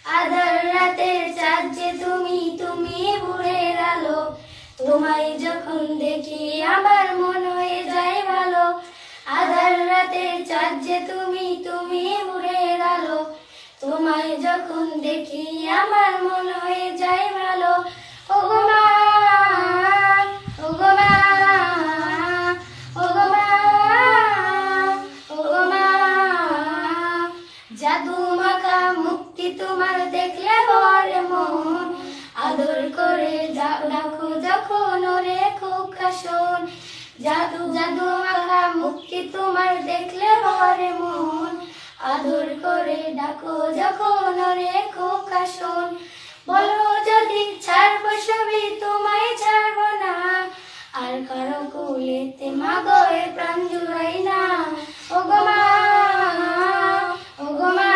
আধার রাতের চাঁদ যে তুমি, তুমি ভোরের আলো। তোমায় যখন দেখি আমার মন হয়ে যায় ভালো। আধার রাতের চাঁদ যে তুমি, তুমি ভোরের আলো। তোমায় যখন দেখি আমার মন হয়ে যায় ভালো। ওগো মা, ওগো মা, ওগো মা, ওগো মা। জাদু মাখা মুক্তি তোমার দেখলে ভরে মন। আদর করে ডাকো যখন ওরে খোকা শোন। জাদু জাদু মাখা মুক্তি তোমার দেখলে ভরে মন। আদর করে ডাকো যখন ওরে খোকা শোন। বলো যদি ছাড়বো সবই তোমায় ছাড়বো না। আর কারো কোলেতে মাগো এ প্রাণ জুড়াই না। ওগো মা, ওগো মা,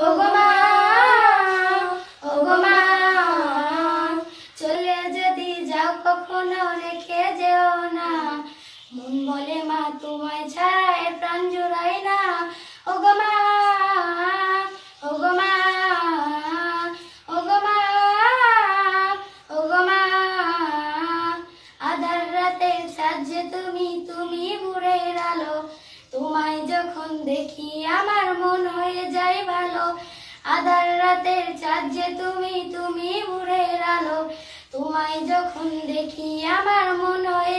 ওগো মা, ওগো মা। চলে যদি যাও কখনো রেখে যেও না। মন বলে মা তোমায় ছাড়া এ প্রাণ জুড়াই না। ওগো মা, ওগো মা, ওগো মা, ওগো মা। আধার রাতের চাঁদ যে তুমি, তুমি ভোরের আলো। তোমায় যখন দেখি আমার মন হয়ে যায় ভালো। আধার রাতের চাঁদ যে তুমি, তুমি ভোরের আলো। তোমায় যখন দেখি আমার মন হয়ে